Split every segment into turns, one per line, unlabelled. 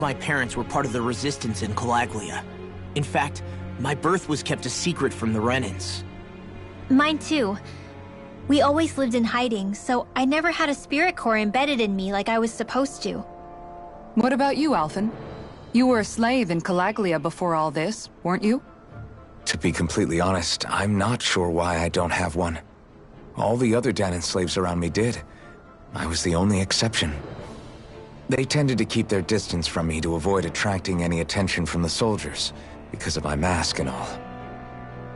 My parents were part of the resistance in Calaglia. In fact, my birth was kept a secret from the Renans.
Mine too. We always lived in hiding, so I never had a spirit core embedded in me like I was supposed to.
What about you, Alphen? You were a slave in Calaglia before all this, weren't you?
To be completely honest, I'm not sure why I don't have one. All the other Danon slaves around me did. I was the only exception. They tended to keep their distance from me to avoid attracting any attention from the soldiers, because of my mask and all.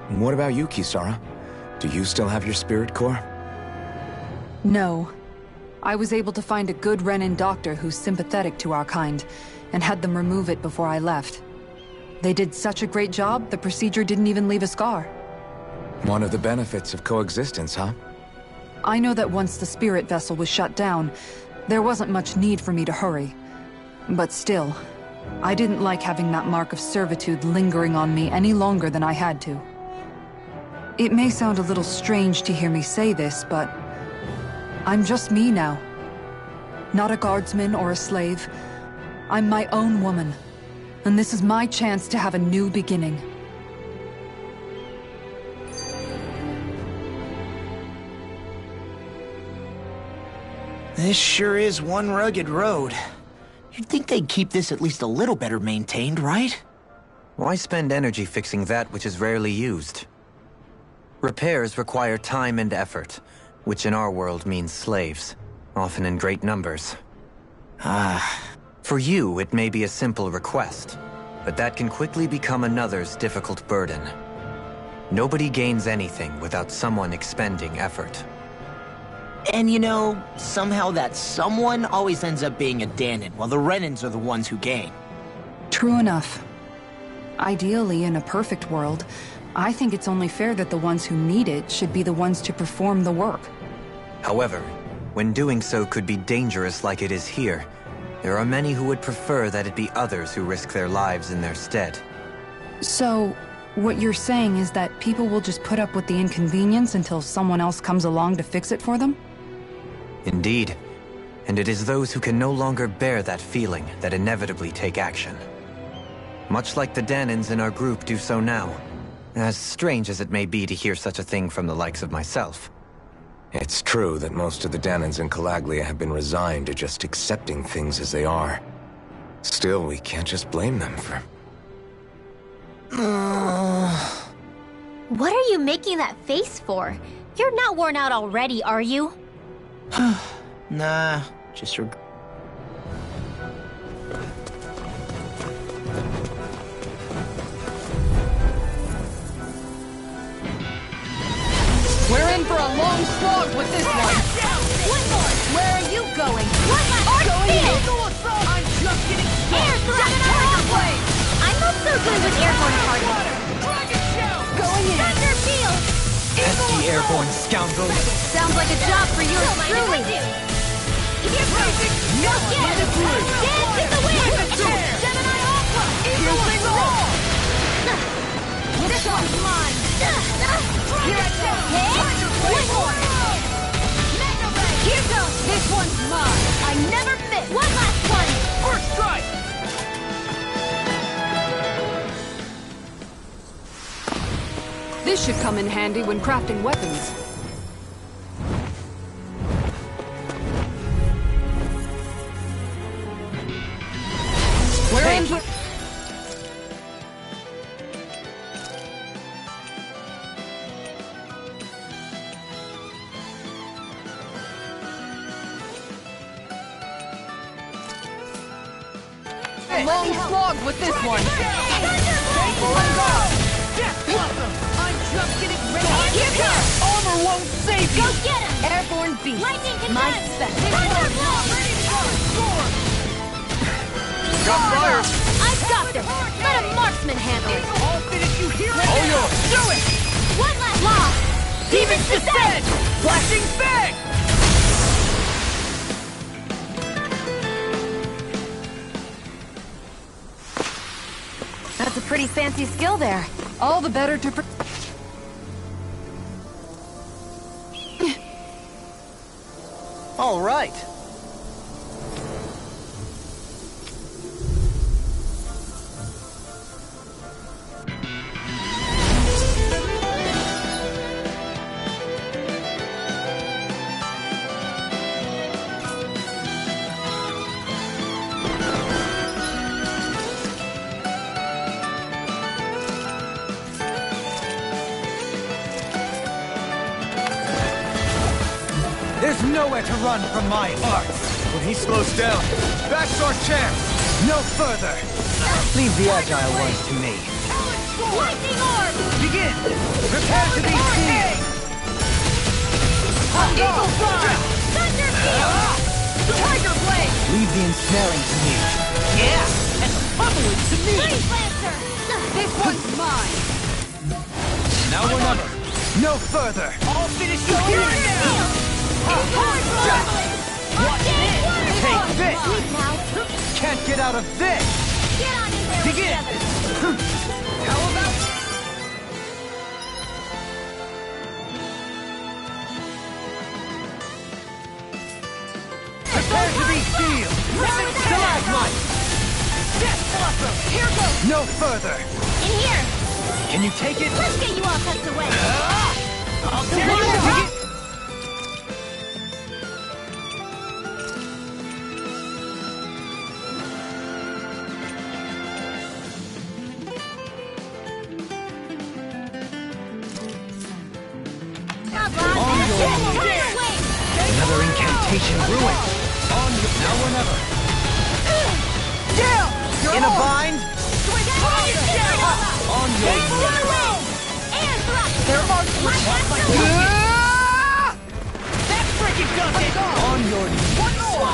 What about you, Kisara? Do you still have your spirit core?
No. I was able to find a good Renan doctor who's sympathetic to our kind, and had them remove it before I left. They did such a great job, the procedure didn't even leave a scar.
One of the benefits of coexistence, huh?
I know that once the spirit vessel was shut down, there wasn't much need for me to hurry. But still, I didn't like having that mark of servitude lingering on me any longer than I had to. It may sound a little strange to hear me say this, but I'm just me now. Not a guardsman or a slave. I'm my own woman, and this is my chance to have a new beginning.
This sure is one rugged road. You'd think they'd keep this at least a little better maintained, right?
Why spend energy fixing that which is rarely used? Repairs require time and effort, which in our world means slaves, often in great numbers. For you, it may be a simple request, but that can quickly become another's difficult burden. Nobody gains anything without someone expending effort.
And you know, somehow that someone always ends up being a Danon, while the Renans are the ones who gain.
True enough. Ideally, in a perfect world, I think it's only fair that the ones who need it should be the ones to perform the work.
However, when doing so could be dangerous like it is here, there are many who would prefer that it be others who risk their lives in their stead.
So, what you're saying is that people will just put up with the inconvenience until someone else comes along to fix it for them?
Indeed. And it is those who can no longer bear that feeling that inevitably take action. Much like the Danons in our group do so now. As strange as it may be to hear such a thing from the likes of myself.
It's true that most of the Danons in Calaglia have been resigned to just accepting things as they are. Still, we can't just blame them for...
What are you making that face for? You're not worn out already, are you?
Nah, just
We're in for a long slog with this one!
One more! Where are you going? One last
Going in!
I'm just getting started! I'm not so good with airborne targets. Going in! Thunder field!
Pesky airborne scoundrels!
Sounds like a job for yours truly! No get! Dance in the wind! Gemini Aqua! Piercing roll! This one's mine! Here I go! One more! Here goes! This one's mine! I never miss! One last one!
First strike!
This should come in handy when crafting weapons. We're in for... long slog with this one.
I'm just getting ready. Here goes!
Armor won't save you!
Go get him!
Airborne beast.
Lightning can
My
run!
special.
Thunder blow! Ready to go! Sword!
Got fire!
I've got this! Let a marksman handle it!
I'll finish you here!
Oh,
yours! Do it!
One last law!
Demons descend! Flashing fang!
That's a pretty fancy skill there.
All the better to...
All right.
There's nowhere to run from my art.
When he slows down, that's our chance!
No further! Leave the agile ones to me.
Lightning orb!
Begin! Prepare to be seen!
Eagle fly! Thunder field! Tiger blade!
Leave the ensnaring to me. Yeah! And pummeling to me!
Blaze lancer! This one's mine!
Now or never! No further! I'll finish you here and now! Watch this! Take this!
Sleep now!
Can't get out of this!
Get on in there
Begin!
together! How about...
Prepare to be sealed! Stalagmite! Death blossom!
Here goes!
No further!
In here!
Can you take it?
Let's get you all tucked away!
I'll tear you apart! Another incantation ruined! On your... Now or never! In a bind? On your...
There are
That freaking does it! On your... One more!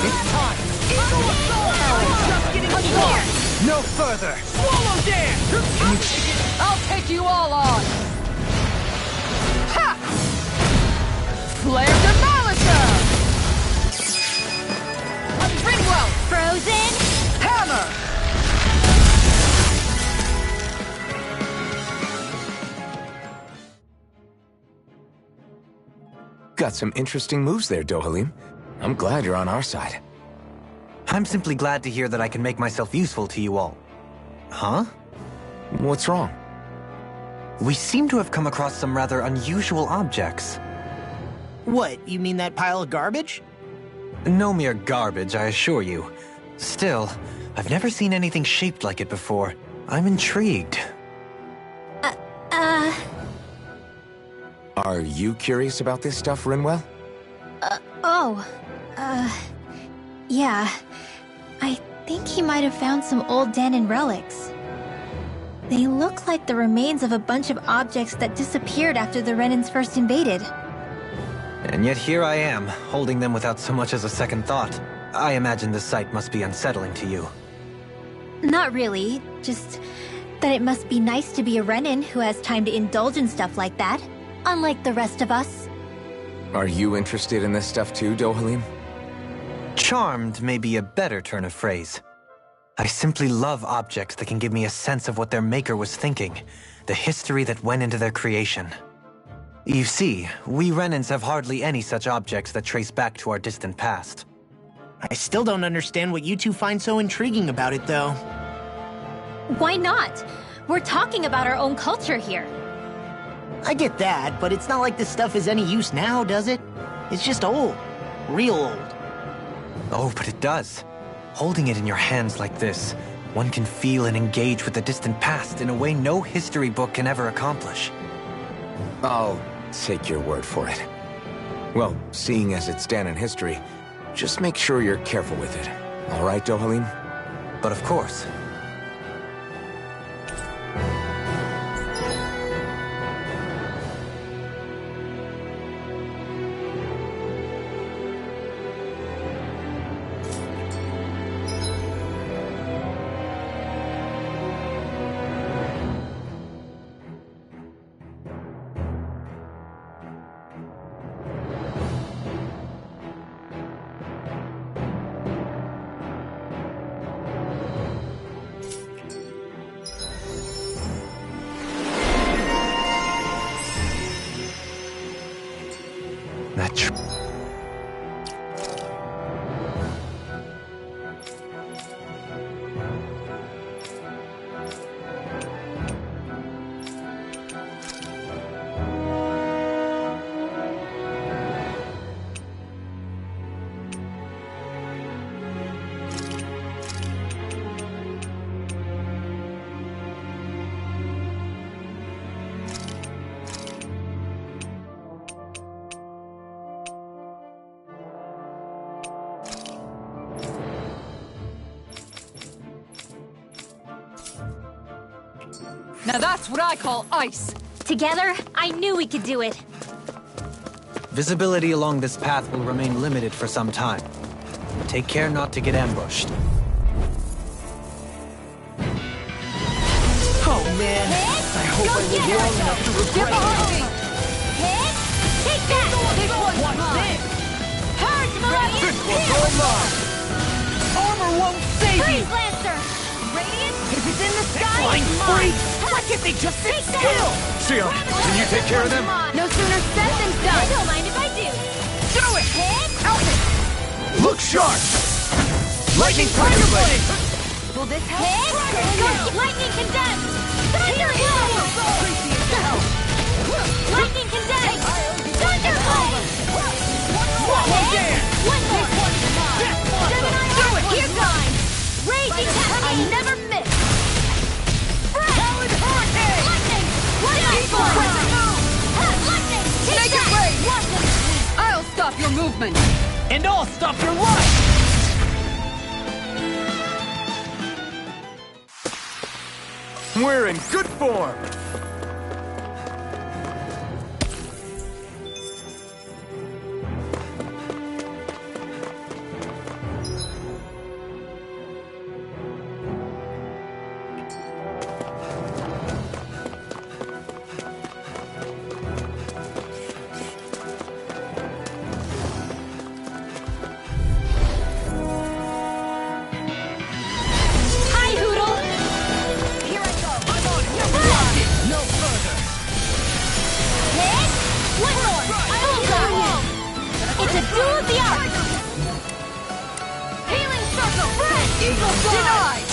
It's time! Just getting here! No further! Swallow dance!
I'll take you all on! Ha! Flare Demolisher! Ringwell!
Frozen!
Hammer!
Got some interesting moves there, Dohalim. I'm glad you're on our side.
I'm simply glad to hear that I can make myself useful to you all. Huh?
What's wrong?
We seem to have come across some rather unusual objects.
What, you mean that pile of garbage?
No mere garbage, I assure you. Still, I've never seen anything shaped like it before. I'm intrigued.
Are you curious about this stuff, Rinwell?
Yeah. I think he might have found some old Danon relics. They look like the remains of a bunch of objects that disappeared after the Renans first invaded.
And yet here I am, holding them without so much as a second thought. I imagine the sight must be unsettling to you.
Not really, just that it must be nice to be a Renan who has time to indulge in stuff like that, unlike the rest of us.
Are you interested in this stuff too, Dohalim?
Charmed may be a better turn of phrase. I simply love objects that can give me a sense of what their maker was thinking, the history that went into their creation. You see, we Renans have hardly any such objects that trace back to our distant past.
I still don't understand what you two find so intriguing about it, though.
Why not? We're talking about our own culture here.
I get that, but it's not like this stuff is any use now, does it? It's just old. Real old.
Oh, but it does. Holding it in your hands like this, one can feel and engage with the distant past in a way no history book can ever accomplish.
I'll take your word for it. Well, seeing as it's Danon history, just make sure you're careful with it. All right, Dohalim?
But of course.
Now that's what I call ice.
Together, I knew we could do it.
Visibility along this path will remain limited for some time. Take care not to get ambushed.
Oh man, I hope I live long enough to regret it.
Hit! Take that!
Watch this!
Purge, Millennium!
This one's all mine!
Armor won't save
Freeze,
you!
Lancer! Radiant?
If it's in the sky,
Flying
it's mine! Why can't they just sit still?
Sia, can you take care of them?
No sooner said than done! I don't mind if I do!
Do it!
Hit!
Look sharp! Lightning Thunder Blade!
Will this help? Hit! Lightning condemned! Thunder Blade! Lightning condemned! Thunder Blade! Hit! One more! Gemini Aqua! Here goes! Raging I never miss! Lightning! One last one! Lightning! Take that!
I'll stop your movement.
And I'll stop your life!
We're in good form!
Hi, Hoodle! Here I go! I'm on it!
No further!
Hit! One more! Bullseye! It's a duel of the arts! Healing circle! Eagle denied!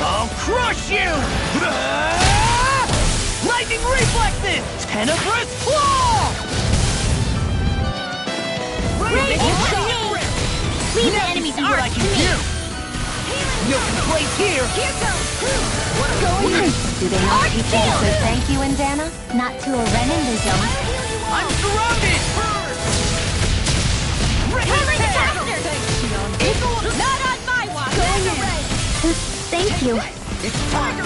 I'll crush you! Lightning reflexes! Tenebrous claw!
Raging shot! Leave the enemy's
See what I
arc to
can
me!
do! No complaints here!
Here goes! Do they not teach you to say thank you, Indana? Not to a Renin Vision.
I'm surrounded!
Healing caster! Not on my watch! Thank you.
It's time!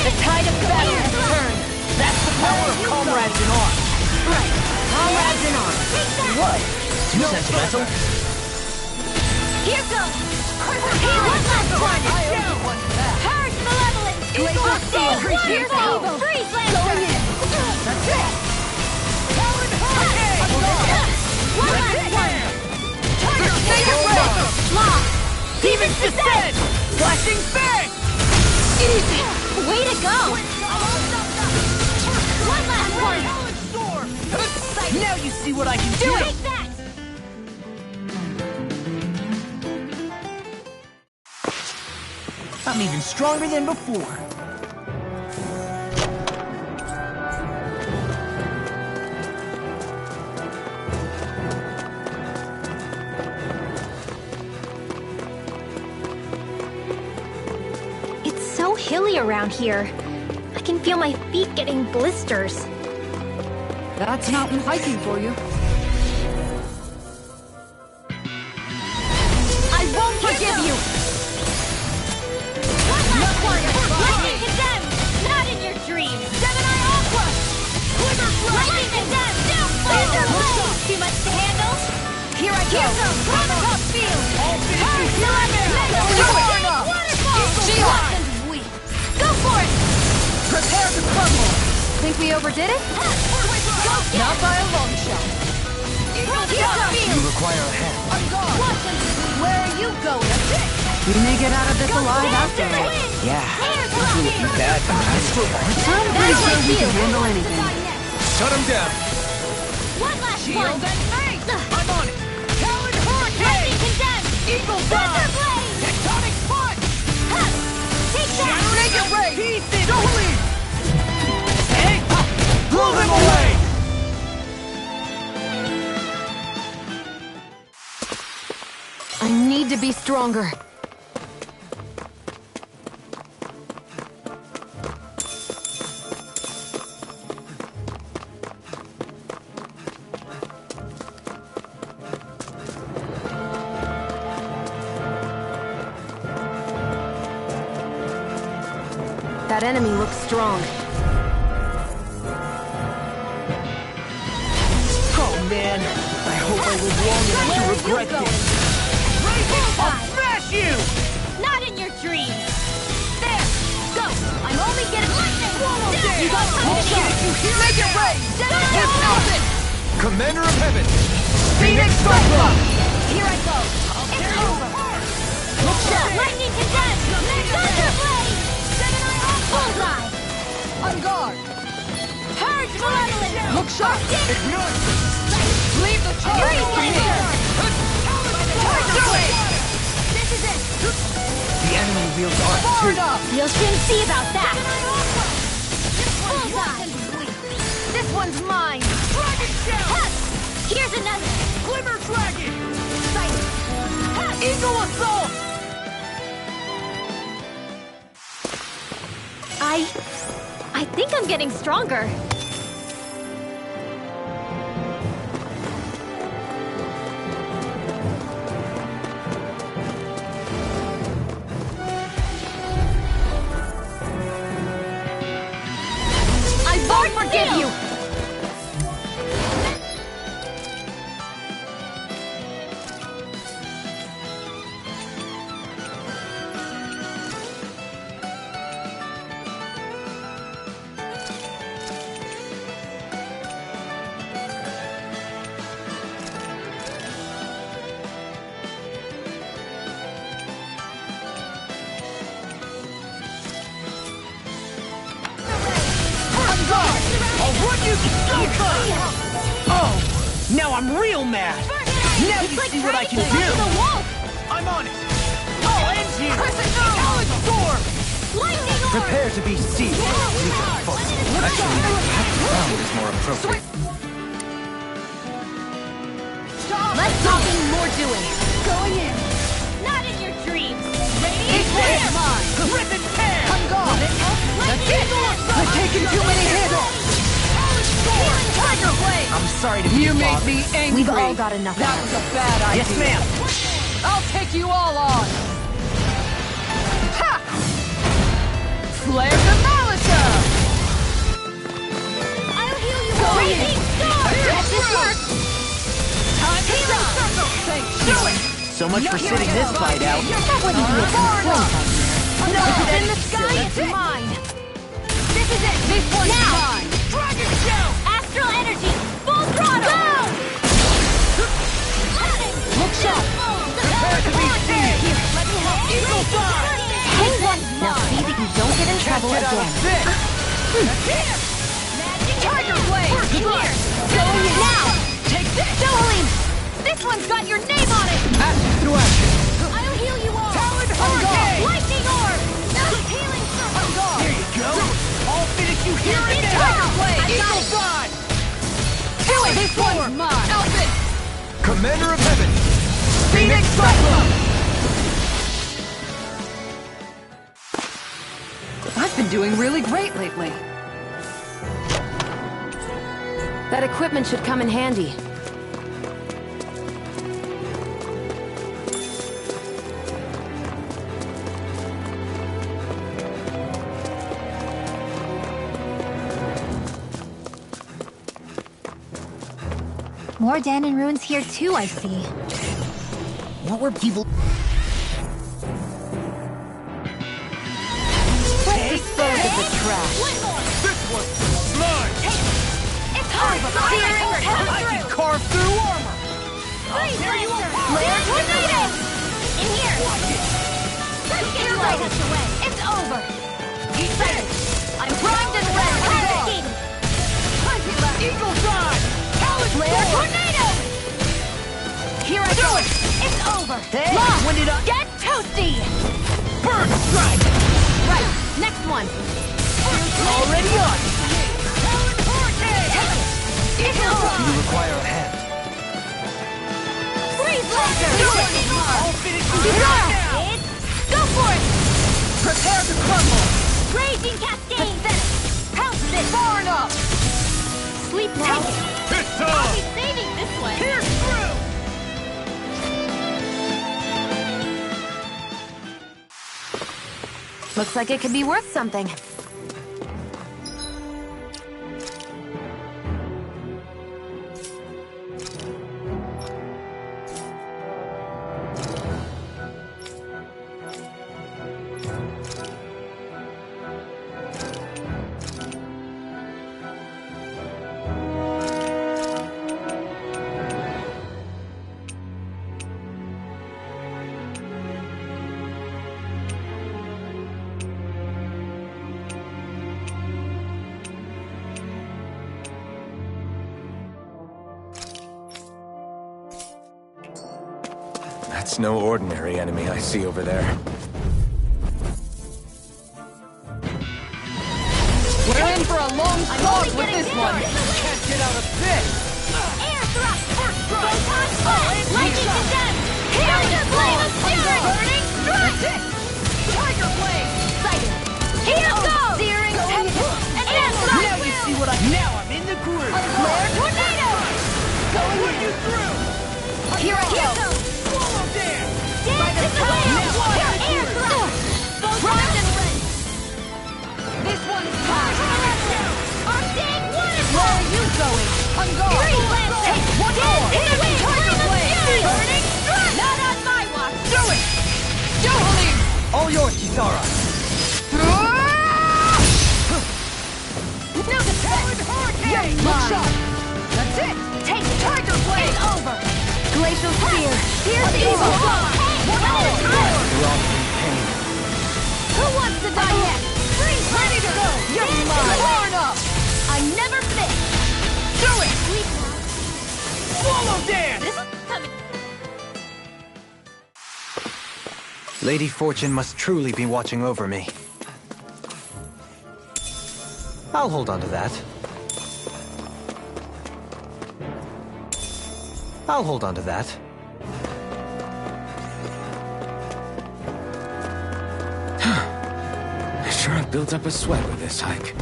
The tide of battle has turned.
That's the power of comrades in arms!
Right. Comrades in arms.
What? Too sentimental?
Here goes! One last one! Purge malevolence! Eagle steel! Here's evil! Freeze Lancer!
That's it!
One last one! Tiger Ray! Law!
Demons descend! Flashing bang!
Easy! Way to go! One last one!
Now you see what I can do!
Take that!
I'm even stronger than before.
It's so hilly around here. I can feel my feet getting blisters.
That's mountain hiking for you.
I won't forgive you! One last one! Lightning condemned! Not in your dreams! Gemini Aqua! Lightning condemned! Laser blade! Too much to handle? Here I go! Top field! Waterfall! Weak! Go for it!
Prepare to crumble. Think we overdid it?
Not by a long shot!
You require a hand.
Where are you going?
You may get out of this alive after all.
Yeah, those will be bad times.
I'm pretty sure we can handle anything.
Shut him down!
One last one!
I'm on it! Talon Hurricane!
Lightning condemned!
Eagle
Thunder
Dive!
blade!
Tectonic punch!
Take that!
Generator ray! Pieces! Don't leave! Hey! Blow them away!
I need to be stronger.
That enemy looks strong.
Oh man, I hope I live long enough to regret this. I'll smash you!
Not in your dreams! There! Go! I'm only getting lightning! You got
You hear Make it rain!
open!
Commander of Heaven!
Phoenix Cyclone! Here I go! It's over! Look sharp! Lightning condense! Thunder blade! Bullseye! On guard! Purge malevolence! Look sharp!
Ignite!
Leave the charge to me!
Do it!
This is it!
The enemy wields art too.
You'll soon see about that! Bullseye! This one's mine!
Dragon Shell!
Here's another!
Glimmer Dragon!
Sight!
Eagle Assault!
I think I'm getting stronger.
I won't forgive you!
Oh! Now I'm real mad! Now you see what I can do! I'm on it! I'll end you! Talon Storm!
Lightning orb!
Prepare to be seized. Actually, perhaps found is more appropriate.
Less talking, more doing. Going in. Not in your dreams. Radiant flare.
Rip and tear!
I'm gone. That's it.
I've taken too many hits!
Tiger blade.
I'm sorry to be
You make
bothered.
me angry.
We've all got enough.
That was a bad idea.
Yes, ma'am!
I'll take you all on. Ha! Flare the Malika!
I'll heal you.
Go in.
Raging storm. Let this work.
Time to
Healing
shine.
circle.
Do it!
So much for sitting this fight out.
That wouldn't be a
Far
complaint.
enough.
No, in the sky, it's mine. This is it.
This one's
now.
mine.
Dragon Shell!
Astral energy. Full throttle. Go.
Look sharp.
Prepare to be seized!
Here, let me help.
Eagle Dive!
Hang on. Now see that you don't get in trouble
Get out
again.
of this!
Tiger blade. Here. Going in now.
Take this!
Dohalim. This one's got your name on it.
Action through action!
I'll heal you all.
Talon Hurricane!
Lightning orb. Healing circle.
There you go! I'll finish you here and now!
Tiger blade. I got
Eagle
it.
Dive!
This one's mine.
Elfin.
Commander of Heaven! Phoenix Cyclone!
I've been doing really great lately.
That equipment should come in handy.
More Danon ruins here too, I see.
What were people...
Let's dispose of the trash.
This one's mine!
It's hard, but
I can carve through armor!
Flare tornado! In here! You're right. It's over! Excited! I'm primed and ready!
Eagle Dive!
Flare tornado! Here I go! It's over! Lost!
When did I...
Get toasty!
Bird Strike!
Right, next one!
Already on!
It's over!
You require a hand.
Freeze laser!
I'll finish you right now!
Go for it!
Prepare to crumble!
Raging cascade! Pounce it! Far enough! Sleep now!
It's
I'll
on!
be saving this one!
Here's through!
Looks like it could be worth something.
That's no ordinary enemy I see over there.
We're in for a long slog with this one.
Can't get out of bed!
Air thrust! First strike! Photon blast! Lightning condensed! Tiger blade of fury! Burning strike!
That's it! Tiger blade!
Sighted! Here goes! Searing tempest! And yes,
Now you see what I... Now I'm in the groove!
Flare tornado!
Going with you through!
Here I go!
Swallow dance!
Dance in the wind! Air thrust! Photon and red!
This one's mine.
Arctic water!
Where are you going? I'm going.
Three blast take! One more! In the wind!
Tiger blade!
Burning strike! Not on my watch!
Do it!
Johalim!
All yours, Kisara!
No defense!
Hurricane!
Look
Mine.
shot. That's it.
Take it! Tiger blade! It's over! Glacial spear! Here's the evil blow! One at a time!
You're all in pain.
Who wants to die next? Freeze! Ready to go!
You're
Dance in the
mine.
wind.
Far enough.
I never miss!
Do it!
Sleep
Swallow dance!
This is coming.
Lady Fortune must truly be watching over me. I'll hold on to that. I'll hold on to that.
I sure have built up a sweat with this hike.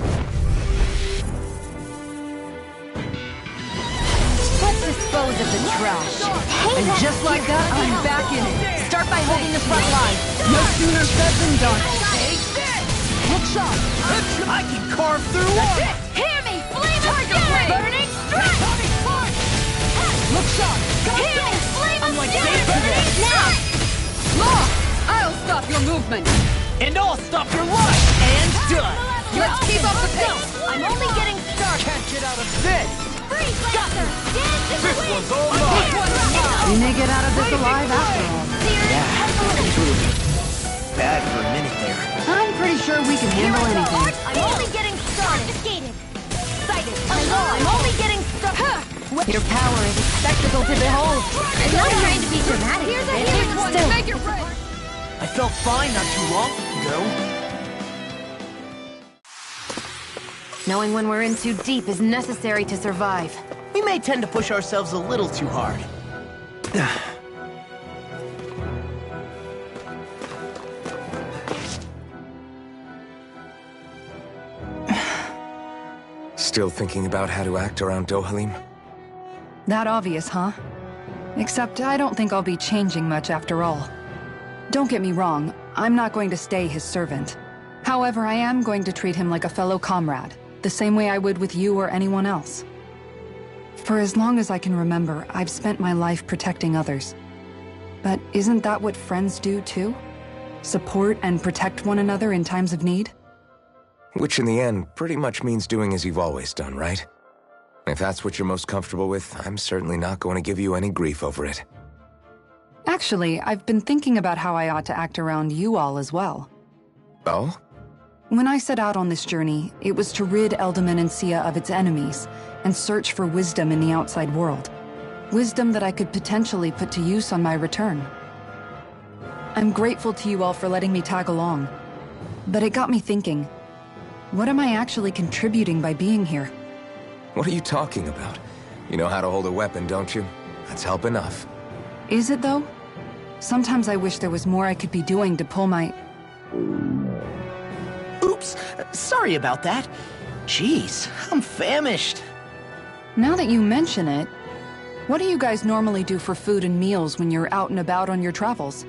Let's dispose of the trash.
And just like that, I'm back in it. Start by holding the front line. No sooner said than done.
Take this!
Look shot.
I can carve through armor!
Hear me! Flame of fury! Burning strike!
Atomic punch!
Look shot.
Hear me! Flame
I'm
of
like
fury!
David
Burning
Bowie.
now!
Law, I'll stop your movement.
And I'll stop your life! And done!
Let's keep up the pace.
I'm only getting started.
Can't get out of bed!
Freeze Lancer! Dance in the
This
wind!
one's all mine!
We may get out of this alive after all.
Searing tempest!
Bad for a minute there.
I'm pretty sure we can handle anything.
I'm only getting started. Confiscated. Sighted. I'm only getting started.
Your power is a spectacle to behold.
I'm not trying to be dramatic. Here's a healing
One,
still.
make it right.
I felt fine not too long ago.
Knowing when we're in too deep is necessary to survive.
We may tend to push ourselves a little too hard.
Still thinking about how to act around Dohalim?
That obvious, huh? Except I don't think I'll be changing much after all. Don't get me wrong, I'm not going to stay his servant. However, I am going to treat him like a fellow comrade, the same way I would with you or anyone else. For as long as I can remember, I've spent my life protecting others. But isn't that what friends do too? Support and protect one another in times of need?
Which in the end pretty much means doing as you've always done, right? If that's what you're most comfortable with, I'm certainly not going to give you any grief over it.
Actually, I've been thinking about how I ought to act around you all as well.
Oh?
When I set out on this journey, it was to rid Eldaman and Sia of its enemies and search for wisdom in the outside world. Wisdom that I could potentially put to use on my return. I'm grateful to you all for letting me tag along, but it got me thinking, what am I actually contributing by being here?
What are you talking about? You know how to hold a weapon, don't you? That's help enough.
Is it though? Sometimes I wish there was more I could be doing to pull my...
Oops, sorry about that. Jeez, I'm famished.
Now that you mention it, what do you guys normally do for food and meals when you're out and about on your travels?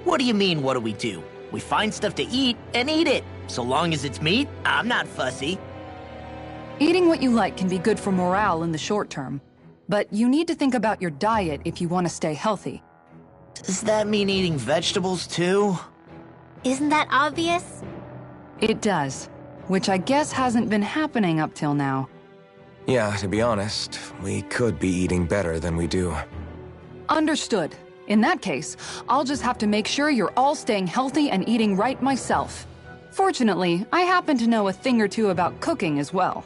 What do you mean, what do we do? We find stuff to eat and eat it. So long as it's meat, I'm not fussy.
Eating what you like can be good for morale in the short term, but you need to think about your diet if you want to stay healthy.
Does that mean eating vegetables too?
Isn't that obvious?
It does, which I guess hasn't been happening up till now.
Yeah, to be honest, we could be eating better than we do.
Understood. In that case, I'll just have to make sure you're all staying healthy and eating right myself. Fortunately, I happen to know a thing or two about cooking as well.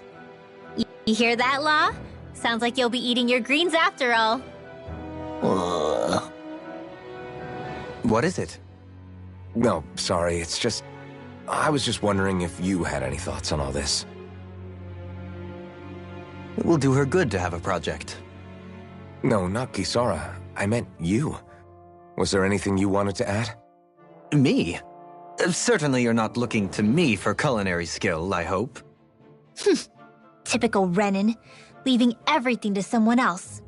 You hear that, Law? Sounds like you'll be eating your greens after all.
Ugh.
What is it?
No, sorry, it's just... I was just wondering if you had any thoughts on all this.
It will do her good to have a project.
No, not Kisara. I meant you. Was there anything you wanted to add?
Me? Certainly you're not looking to me for culinary skill, I hope.
Typical Renan, leaving everything to someone else.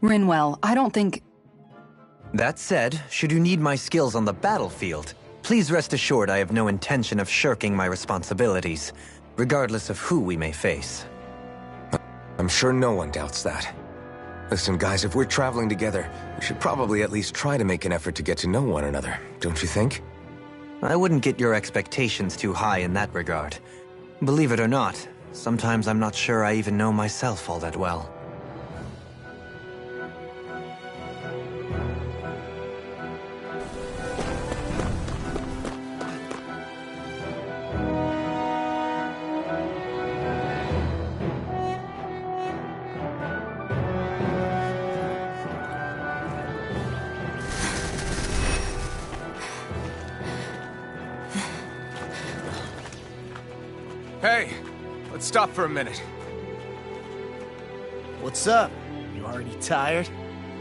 Rinwell, I don't think...
That said, should you need my skills on the battlefield, please rest assured I have no intention of shirking my responsibilities, regardless of who we may face.
I'm sure no one doubts that. Listen, guys, if we're traveling together, we should probably at least try to make an effort to get to know one another, don't you think?
I wouldn't get your expectations too high in that regard. Believe it or not, sometimes I'm not sure I even know myself all that well.
Hey, let's stop for a minute.
What's up? You already tired?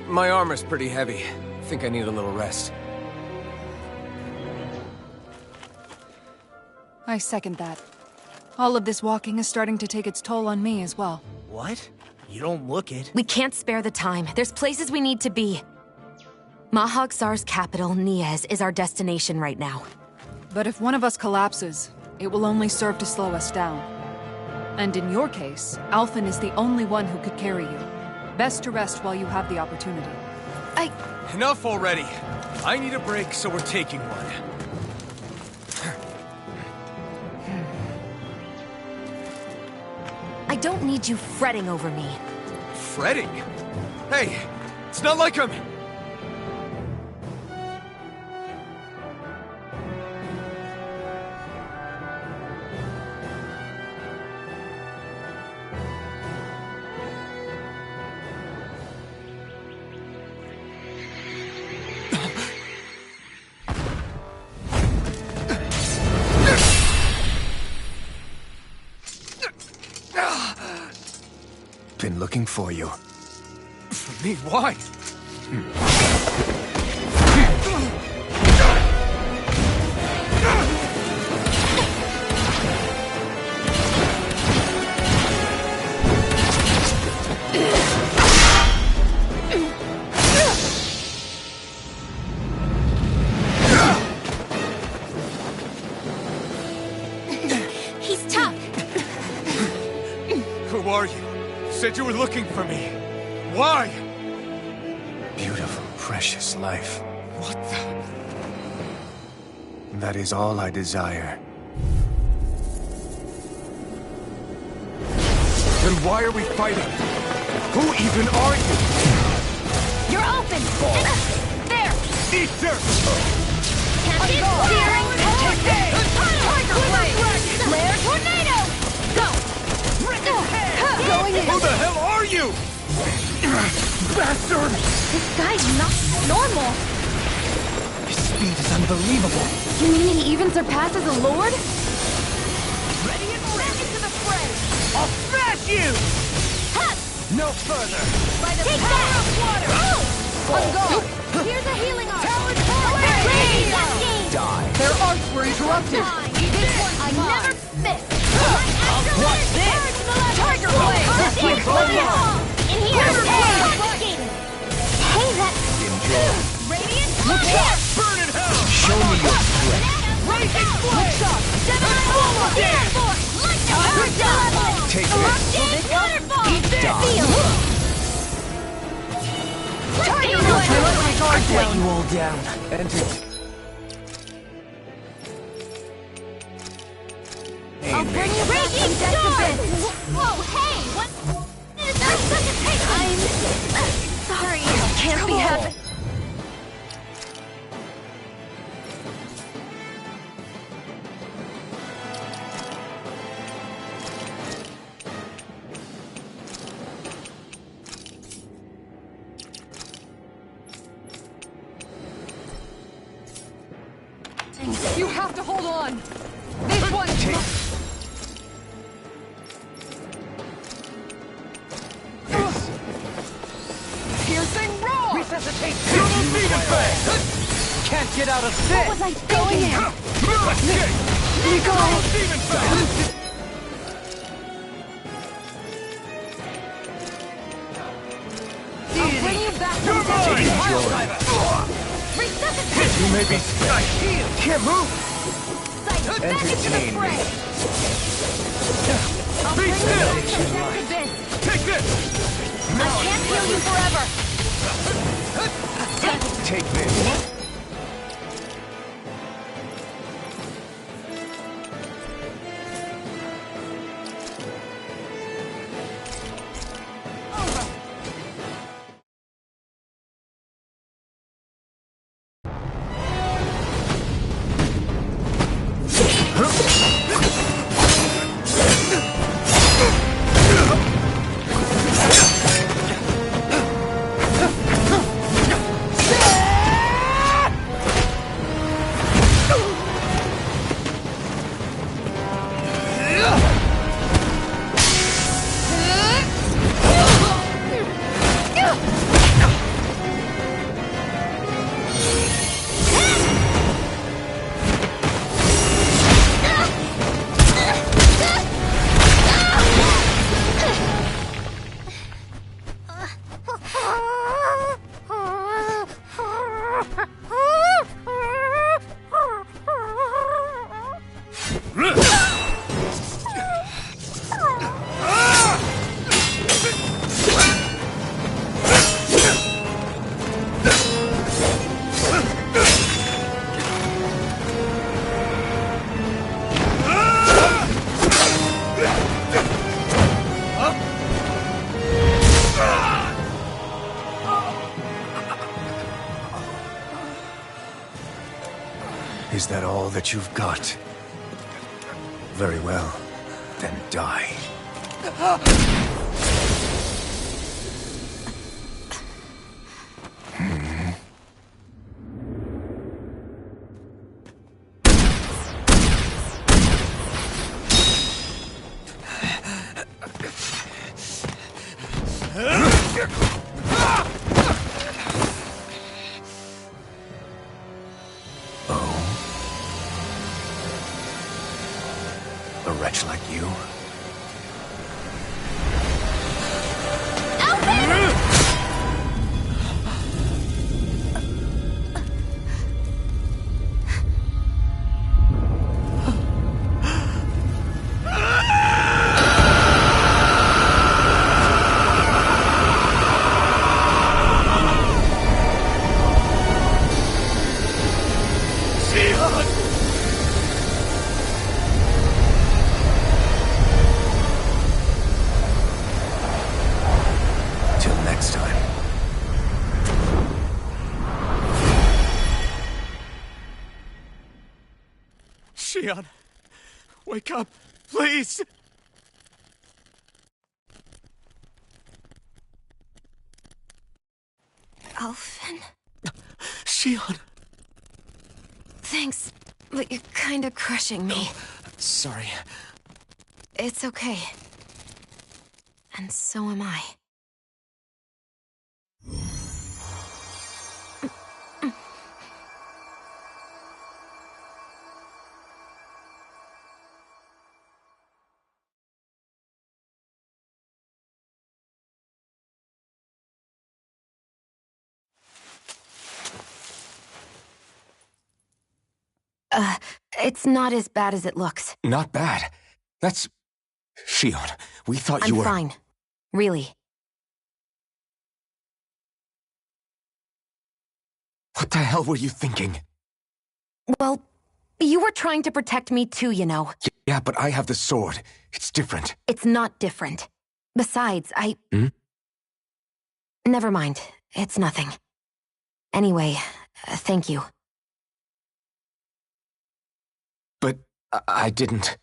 My armor's pretty heavy. I think I need a little rest.
I second that. All of this walking is starting to take its toll on me as well.
What? You don't look it.
We can't spare the time. There's places we need to be. Mahag Sar's capital, Niez, is our destination right now.
But if one of us collapses, it will only serve to slow us down. And in your case, Alphen is the only one who could carry you. Best to rest while you have the opportunity.
Enough already! I need a break, so we're taking one.
I don't need you fretting over me.
Fretting? Hey, it's not like I'm...
Been looking for you.
For me? Why?
He's tough.
Who are you? Said you were looking for me. Why?
Beautiful, precious life.
What the...
That is all I desire.
Then why are we fighting? Who even are you?
You're open! There!
Eat dirt!
Searing Tiger Blade! Flare Tornado! Go! Going in!
Who the hell are you? Bastard!
This guy's not normal.
His speed is unbelievable.
You mean he even surpasses a lord?
Ready and ready to the fray! I'll smash you! No further!
By the power of water! On guard! Here's a healing arm!
Talent
Die!
Their arts were interrupted.
This one I never miss!
What's this?
Tiger Blade! In here! Hey, that... Radiant Fire!
Burn in hell! Show me your strength!
Raging Flame! Gemini Alpha! Lightning!
Take this!
Waterfall!
Die!
Tiger Blade!
Let you all down. Enter.
I'll bring you back from death. Whoa, hey! What? That's such a pain! I'm sorry. Can't be happening.
You have to hold on! This one! Piercing roar!
Resuscitate! Double demon fang! Can't get out of this!
What was I thinking?
Double demon fang!
I'll bring you back from
You're
death.
mine!
Resuscitate!
You may be stuck. Can't move!
Sight, back into the
Entertain
fray!
me.
I'll
Be
bring you
still.
back from death to this!
Take this!
I can't heal you forever!
Take this. Is that all that you've got? Very well. Then die. A wretch like you? Till next time. Shion, wake up, please!
Alphen?
Shion!
Thanks, but you're kinda crushing me.
Sorry.
It's okay. And so am I. It's not as bad as it looks.
Not bad. That's... Shion, we thought you
I'm
were...
fine. Really.
What the hell were you thinking?
Well, you were trying to protect me too, you know.
Yeah, but I have the sword. It's different.
It's not different. Besides, Never mind. It's nothing. Anyway, thank you.
But I didn't...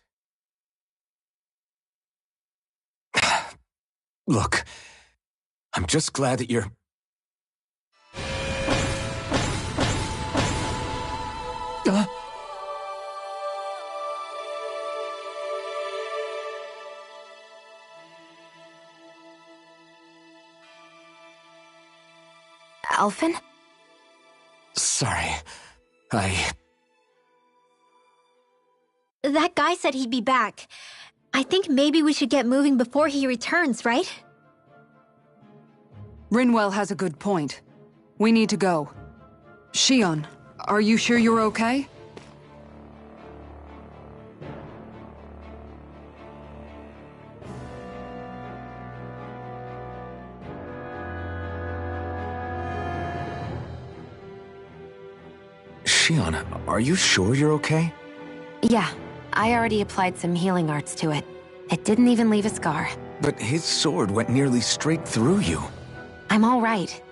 Look, I'm just glad that you're...
Alphen?
Sorry.
That guy said he'd be back. I think maybe we should get moving before he returns, right?
Rinwell has a good point. We need to go. Shion, are you sure you're okay?
Shion, are you sure you're okay?
Yeah, I already applied some healing arts to it. It didn't even leave a scar.
But his sword went nearly straight through you.
I'm all right.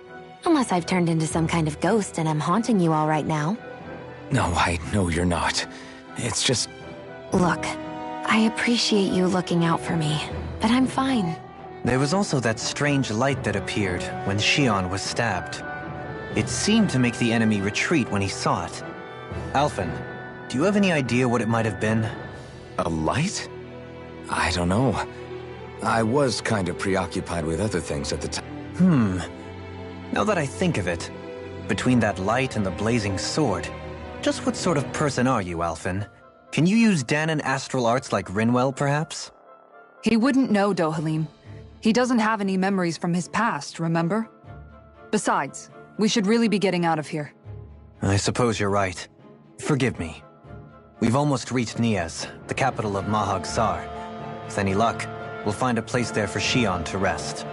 Unless I've turned into some kind of ghost and I'm haunting you all right now.
No, I know you're not. It's just...
Look, I appreciate you looking out for me, but I'm fine.
There was also that strange light that appeared when Shion was stabbed. It seemed to make the enemy retreat when he saw it. Alphen, do you have any idea what it might have been?
A light? I don't know. I was kind of preoccupied with other things at the time.
Now that I think of it, between that light and the blazing sword, just what sort of person are you, Alphen? Can you use Danon astral arts like Rinwell, perhaps?
He wouldn't know, Dohalim. He doesn't have any memories from his past, remember? Besides, we should really be getting out of here.
I suppose you're right. Forgive me. We've almost reached Niez, the capital of Mahag Sar. With any luck, we'll find a place there for Shion to rest.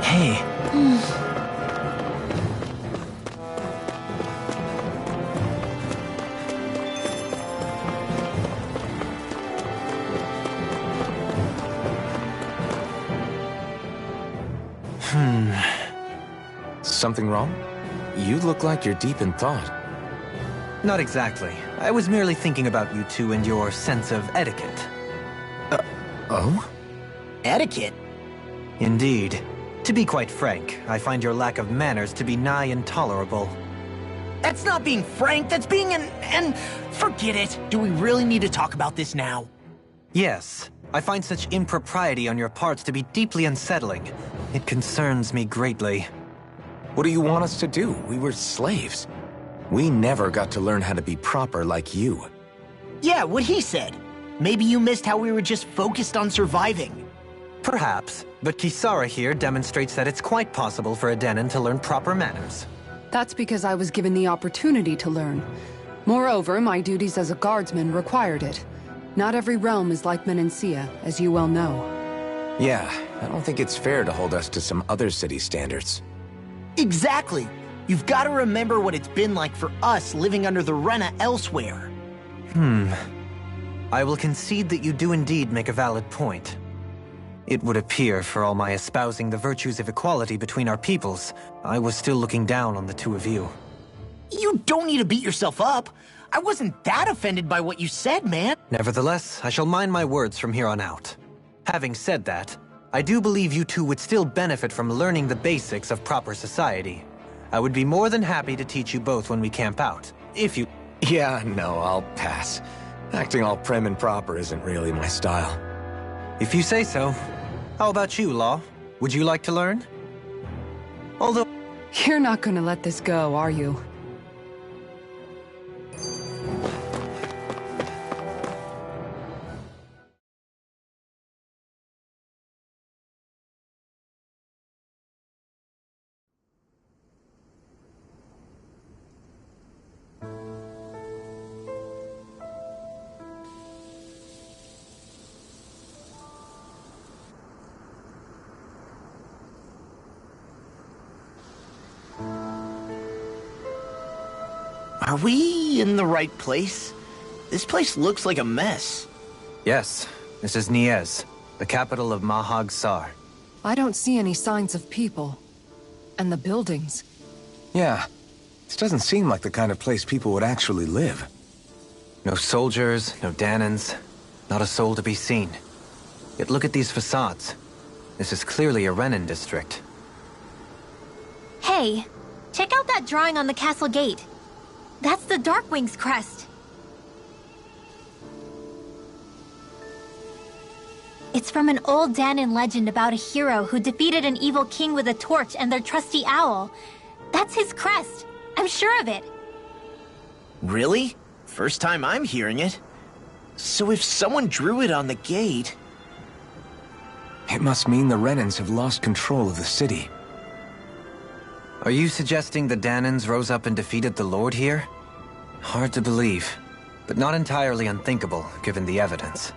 Hey.
Something wrong? You look like you're deep in thought.
Not exactly. I was merely thinking about you two and your sense of etiquette.
Oh?
Etiquette?
Indeed. To be quite frank, I find your lack of manners to be nigh intolerable.
That's not being frank, that's being and forget it. Do we really need to talk about this now?
Yes, I find such impropriety on your parts to be deeply unsettling. It concerns me greatly.
What do you want us to do? We were slaves. We never got to learn how to be proper like you.
Yeah, what he said. Maybe you missed how we were just focused on surviving.
Perhaps, but Kisara here demonstrates that it's quite possible for a Danon to learn proper manners.
That's because I was given the opportunity to learn. Moreover, my duties as a guardsman required it. Not every realm is like Menancia, as you well know.
Yeah, I don't think it's fair to hold us to some other city standards.
Exactly. You've got to remember what it's been like for us living under the Rena elsewhere.
I will concede that you do indeed make a valid point. It would appear, for all my espousing the virtues of equality between our peoples, I was still looking down on the two of you.
You don't need to beat yourself up. I wasn't that offended by what you said, man.
Nevertheless, I shall mind my words from here on out. Having said that, I do believe you two would still benefit from learning the basics of proper society. I would be more than happy to teach you both when we camp out, if you...
Yeah, no, I'll pass. Acting all prim and proper isn't really my style.
If you say so. How about you, Law? Would you like to learn? Although...
You're not gonna let this go, are you?
Are we in the right place? This place looks like a mess.
Yes, this is Niez, the capital of Mahag Sar.
I don't see any signs of people. And the buildings.
Yeah, this doesn't seem like the kind of place people would actually live.
No soldiers, no Danons, not a soul to be seen. Yet look at these facades. This is clearly a Renan district.
Hey, check out that drawing on the castle gate. That's the Darkwing's crest. It's from an old Danon legend about a hero who defeated an evil king with a torch and their trusty owl. That's his crest. I'm sure of it.
Really? First time I'm hearing it. So if someone drew it on the gate...
It must mean the Renans have lost control of the city.
Are you suggesting the Danons rose up and defeated the Lord here? Hard to believe, but not entirely unthinkable, given the evidence.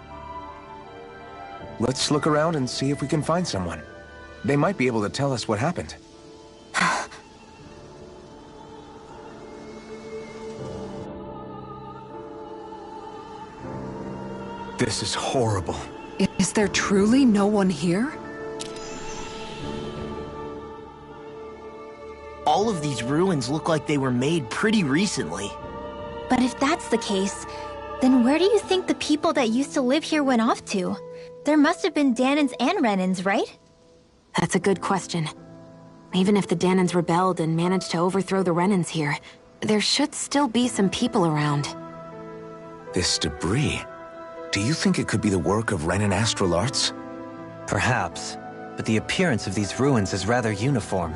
Let's look around and see if we can find someone. They might be able to tell us what happened. This is horrible.
Is there truly no one here?
All of these ruins look like they were made pretty recently.
But if that's the case, then where do you think the people that used to live here went off to? There must have been Danons and Renans, right?
That's a good question. Even if the Danons rebelled and managed to overthrow the Renans here, there should still be some people around.
This debris... Do you think it could be the work of Renan astral arts?
Perhaps, but the appearance of these ruins is rather uniform,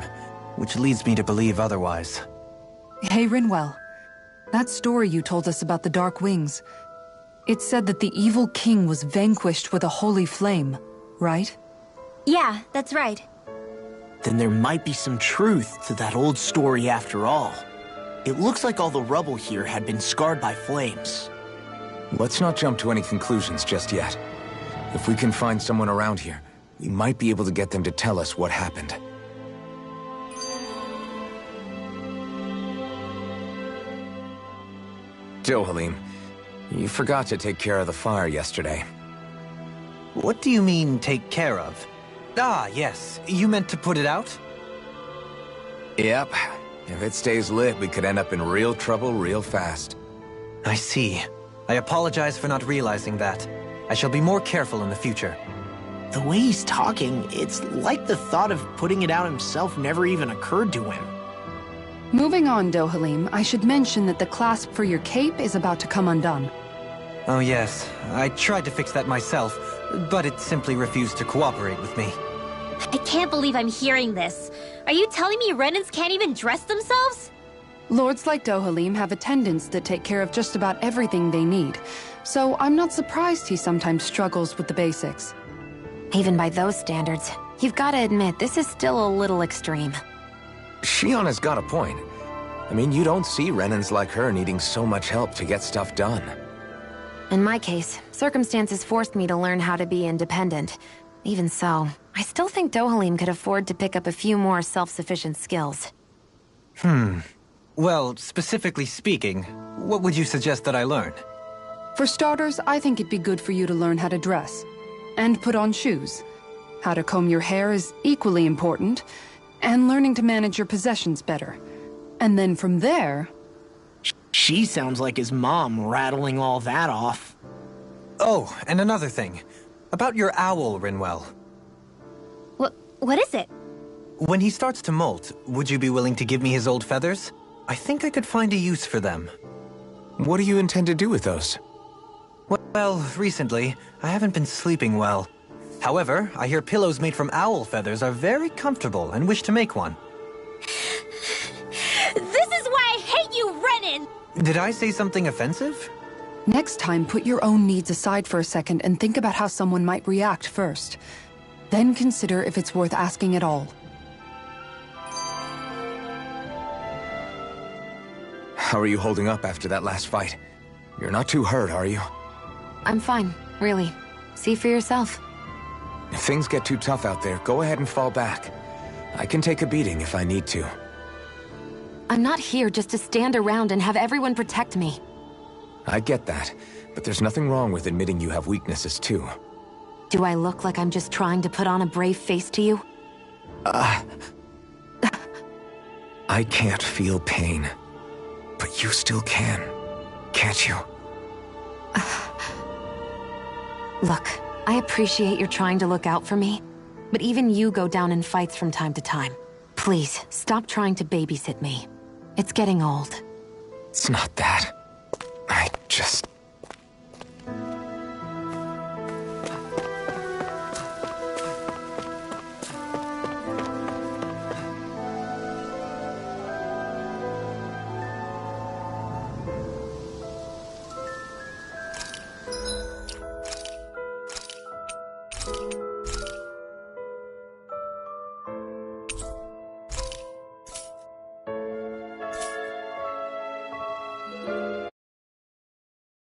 which leads me to believe otherwise.
Hey, Rinwell. That story you told us about the Dark Wings. It said that the evil king was vanquished with a holy flame, right?
Yeah, that's right.
Then there might be some truth to that old story after all. It looks like all the rubble here had been scarred by flames.
Let's not jump to any conclusions just yet. If we can find someone around here, we might be able to get them to tell us what happened. Dohalim, you forgot to take care of the fire yesterday.
What do you mean, take care of? Ah, yes. You meant to put it out?
Yep. If it stays lit, we could end up in real trouble real fast.
I see. I apologize for not realizing that. I shall be more careful in the future.
The way he's talking, it's like the thought of putting it out himself never even occurred to him.
Moving on, Dohalim, I should mention that the clasp for your cape is about to come undone.
Oh yes, I tried to fix that myself, but it simply refused to cooperate with me.
I can't believe I'm hearing this. Are you telling me Renans can't even dress themselves?
Lords like Dohalim have attendants that take care of just about everything they need, so I'm not surprised he sometimes struggles with the basics.
Even by those standards, you've got to admit this is still a little extreme.
Shionna's got a point. I mean, you don't see Renans like her needing so much help to get stuff done.
In my case, circumstances forced me to learn how to be independent. Even so, I still think Dohalim could afford to pick up a few more self-sufficient skills.
Well, specifically speaking, what would you suggest that I learn?
For starters, I think it'd be good for you to learn how to dress. And put on shoes. How to comb your hair is equally important. And learning to manage your possessions better. And then from there...
She sounds like his mom rattling all that off.
Oh, and another thing. About your owl, Rinwell.
What is it?
When he starts to molt, would you be willing to give me his old feathers? I think I could find a use for them.
What do you intend to do with those?
Well, recently, I haven't been sleeping well. However, I hear pillows made from owl feathers are very comfortable and wish to make one.
This is why I hate you, Renan!
Did I say something offensive?
Next time, put your own needs aside for a second and think about how someone might react first. Then consider if it's worth asking at all.
How are you holding up after that last fight? You're not too hurt, are you?
I'm fine, really. See for yourself.
If things get too tough out there, go ahead and fall back. I can take a beating if I need to.
I'm not here just to stand around and have everyone protect me.
I get that, but there's nothing wrong with admitting you have weaknesses too.
Do I look like I'm just trying to put on a brave face to you?
I can't feel pain. But you still can, can't you?
Look, I appreciate you're trying to look out for me, but even you go down in fights from time to time. Please, stop trying to babysit me. It's getting old.
It's not that. I just...